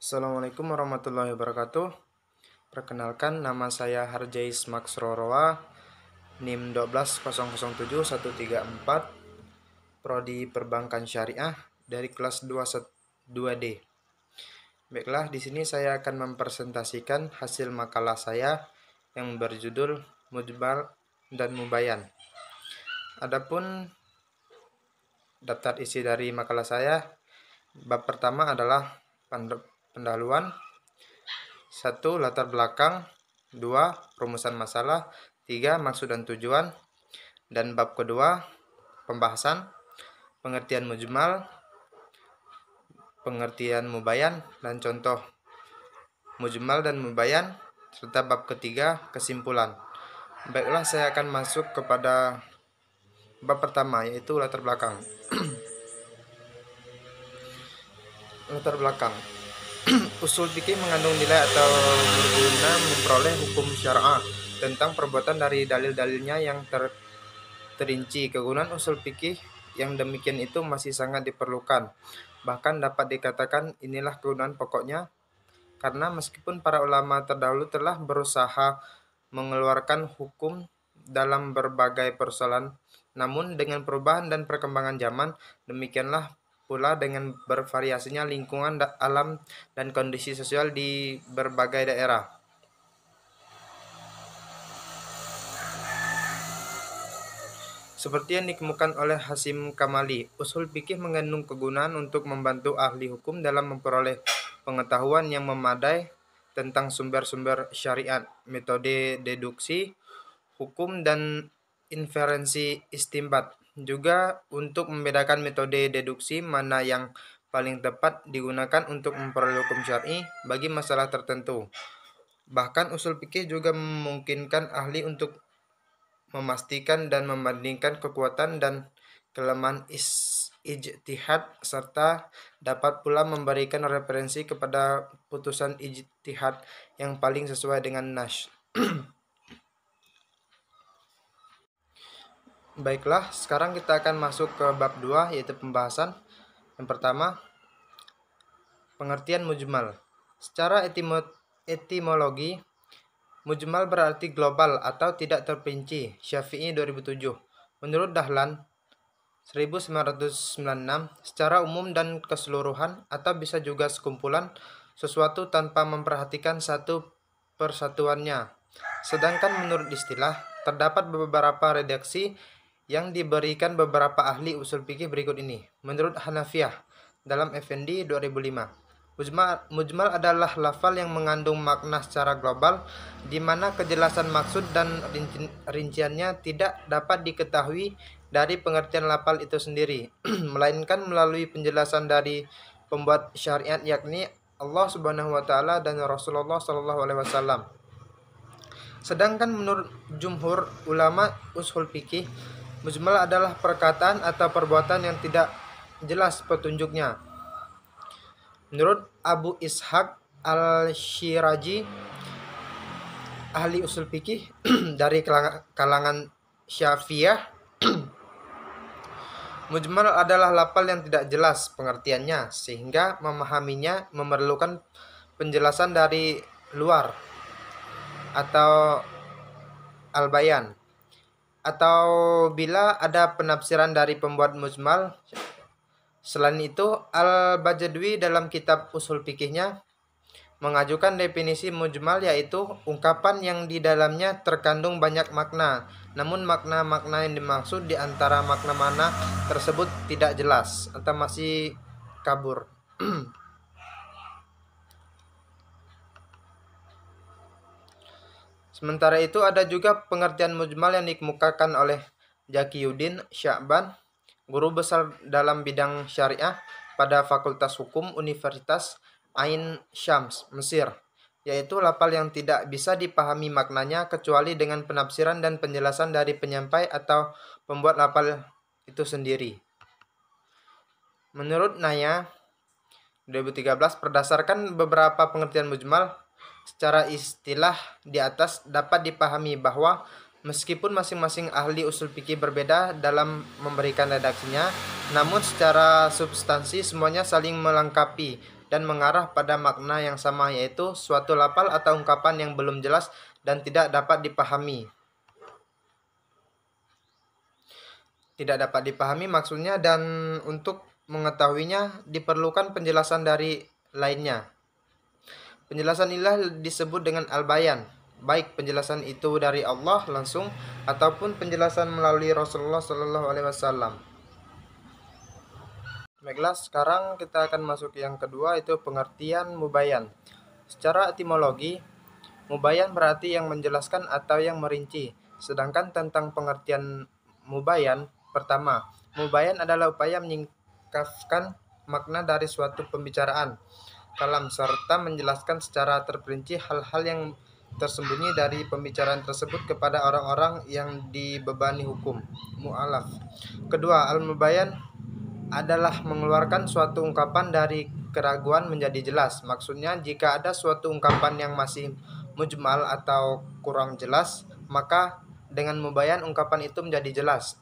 Assalamualaikum warahmatullahi wabarakatuh. Perkenalkan, nama saya Harjais Maxrorowa, NIM 12007-134, Prodi Perbankan Syariah dari kelas 2D. Baiklah, di sini saya akan mempresentasikan hasil makalah saya yang berjudul Mujmal dan Mubayan. Adapun daftar isi dari makalah saya, bab pertama adalah pendahuluan, 1. Latar belakang, 2. Rumusan masalah, 3. Maksud dan tujuan, dan bab kedua pembahasan, pengertian mujmal, pengertian mubayan, dan contoh mujmal dan mubayan, serta bab ketiga kesimpulan. Baiklah, saya akan masuk kepada bab pertama, yaitu latar belakang. Latar belakang. Usul fikih mengandung nilai atau berguna memperoleh hukum syar'ah tentang perbuatan dari dalil-dalilnya yang terinci. Kegunaan usul fikih yang demikian itu masih sangat diperlukan. Bahkan dapat dikatakan inilah kegunaan pokoknya, karena meskipun para ulama terdahulu telah berusaha mengeluarkan hukum dalam berbagai persoalan, namun dengan perubahan dan perkembangan zaman, demikianlah pula dengan bervariasinya lingkungan alam dan kondisi sosial di berbagai daerah. Seperti yang dikemukakan oleh Hasyim Kamali, usul fikih mengandung kegunaan untuk membantu ahli hukum dalam memperoleh pengetahuan yang memadai tentang sumber-sumber syariat, metode deduksi, hukum, dan inferensi istinbat. Juga untuk membedakan metode deduksi mana yang paling tepat digunakan untuk memperoleh hukum syar'i bagi masalah tertentu. Bahkan usul fikih juga memungkinkan ahli untuk memastikan dan membandingkan kekuatan dan kelemahan ijtihad, serta dapat pula memberikan referensi kepada putusan ijtihad yang paling sesuai dengan nas. Baiklah, sekarang kita akan masuk ke bab 2, yaitu pembahasan. Yang pertama, pengertian mujmal. Secara etimologi, mujmal berarti global atau tidak terperinci. Syafi'i 2007. Menurut Dahlan 1996, secara umum dan keseluruhan atau bisa juga sekumpulan sesuatu tanpa memperhatikan satu persatuannya. Sedangkan menurut istilah, terdapat beberapa redaksi yang diberikan beberapa ahli usul fikih berikut ini. Menurut Hanafiyah dalam Effendi 2005, mujmal adalah lafal yang mengandung makna secara global, di mana kejelasan maksud dan rinciannya tidak dapat diketahui dari pengertian lafal itu sendiri, melainkan melalui penjelasan dari pembuat syariat, yakni Allah Subhanahu wa taala dan Rasulullah sallallahu alaihi wasallam. Sedangkan menurut jumhur ulama usul fikih, mujmal adalah perkataan atau perbuatan yang tidak jelas petunjuknya. Menurut Abu Ishaq al-Shirazi, ahli usul fikih dari kalangan Syafi'iyah, mujmal adalah lafal yang tidak jelas pengertiannya, sehingga memahaminya memerlukan penjelasan dari luar atau al-bayan. Atau bila ada penafsiran dari pembuat mujmal. Selain itu, Al-Bajadwi dalam kitab usul fikihnya mengajukan definisi mujmal, yaitu ungkapan yang di dalamnya terkandung banyak makna, namun makna-makna yang dimaksud di antara makna-makna tersebut tidak jelas atau masih kabur. Sementara itu, ada juga pengertian mujmal yang dikemukakan oleh Zakiyuddin Sya'ban, guru besar dalam bidang syariah pada Fakultas Hukum Universitas Ain Syams, Mesir, yaitu lafal yang tidak bisa dipahami maknanya kecuali dengan penafsiran dan penjelasan dari penyampai atau pembuat lafal itu sendiri. Menurut Naya 2013, berdasarkan beberapa pengertian mujmal, secara istilah di atas dapat dipahami bahwa meskipun masing-masing ahli usul fikih berbeda dalam memberikan redaksinya, namun secara substansi semuanya saling melengkapi dan mengarah pada makna yang sama, yaitu suatu lafal atau ungkapan yang belum jelas dan tidak dapat dipahami. Tidak dapat dipahami maksudnya, dan untuk mengetahuinya diperlukan penjelasan dari lainnya. Penjelasan inilah disebut dengan al-bayan, baik penjelasan itu dari Allah langsung ataupun penjelasan melalui Rasulullah Shallallahu Alaihi Wasallam. Baiklah, sekarang kita akan masuk yang kedua, itu pengertian mubayan. Secara etimologi, mubayan berarti yang menjelaskan atau yang merinci. Sedangkan tentang pengertian mubayan, pertama, mubayan adalah upaya menyingkapkan makna dari suatu pembicaraan, kalam, serta menjelaskan secara terperinci hal-hal yang tersembunyi dari pembicaraan tersebut kepada orang-orang yang dibebani hukum mu'alaf. Kedua, al-mubayan adalah mengeluarkan suatu ungkapan dari keraguan menjadi jelas. Maksudnya, jika ada suatu ungkapan yang masih mujmal atau kurang jelas, maka dengan mubayan ungkapan itu menjadi jelas.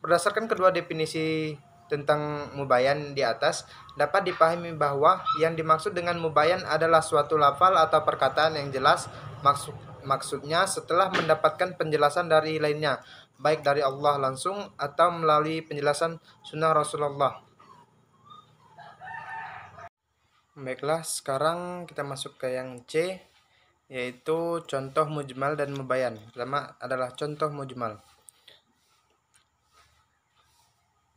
Berdasarkan kedua definisi tentang mubayan di atas, dapat dipahami bahwa yang dimaksud dengan mubayan adalah suatu lafal atau perkataan yang jelas maksudnya setelah mendapatkan penjelasan dari lainnya, baik dari Allah langsung atau melalui penjelasan sunnah Rasulullah. Baiklah, sekarang kita masuk ke yang C, yaitu contoh mujmal dan mubayan. Pertama adalah contoh mujmal.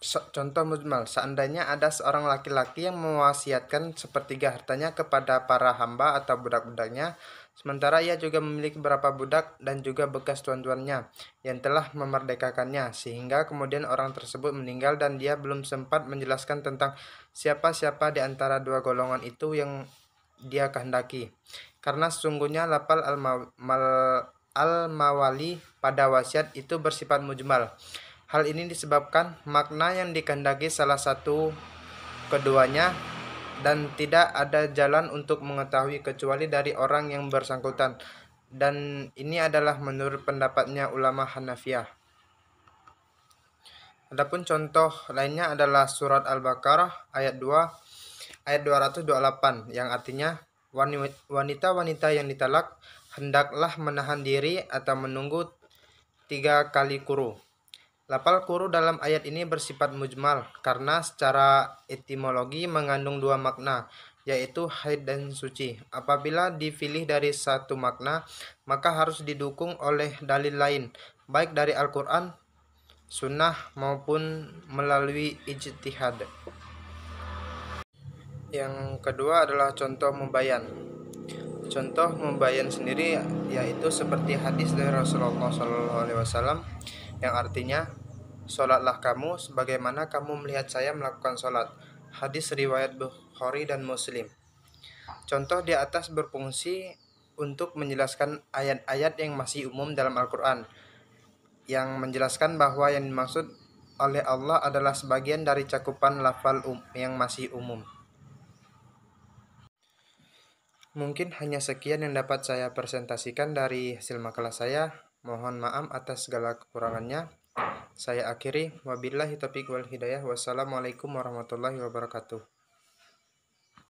Contoh mujmal, seandainya ada seorang laki-laki yang mewasiatkan sepertiga hartanya kepada para hamba atau budak-budaknya, sementara ia juga memiliki beberapa budak dan juga bekas tuan-tuannya yang telah memerdekakannya, sehingga kemudian orang tersebut meninggal dan dia belum sempat menjelaskan tentang siapa-siapa di antara dua golongan itu yang dia kehendaki. Karena sesungguhnya lafal al-mawali pada wasiat itu bersifat mujmal. Hal ini disebabkan makna yang dikehendaki salah satu keduanya dan tidak ada jalan untuk mengetahui kecuali dari orang yang bersangkutan, dan ini adalah menurut pendapatnya ulama Hanafiyah. Adapun contoh lainnya adalah surat Al-Baqarah ayat 2 ayat 228 yang artinya wanita-wanita yang ditalak hendaklah menahan diri atau menunggu 3 kali quru. Lafal quru dalam ayat ini bersifat mujmal karena secara etimologi mengandung dua makna, yaitu haid dan suci. Apabila dipilih dari satu makna, maka harus didukung oleh dalil lain, baik dari Al-Quran, sunnah maupun melalui ijtihad. Yang kedua adalah contoh mubayan. Contoh mubayan sendiri yaitu seperti hadis dari Rasulullah SAW yang artinya, "Sholatlah kamu sebagaimana kamu melihat saya melakukan sholat." Hadis riwayat Bukhari dan Muslim. Contoh di atas berfungsi untuk menjelaskan ayat-ayat yang masih umum dalam Al-Quran, yang menjelaskan bahwa yang dimaksud oleh Allah adalah sebagian dari cakupan lafal yang masih umum. Mungkin hanya sekian yang dapat saya presentasikan dari hasil makalah saya. Mohon maaf atas segala kekurangannya. Saya akhiri, wabillahi taufiq wal hidayah. Wassalamualaikum warahmatullahi wabarakatuh.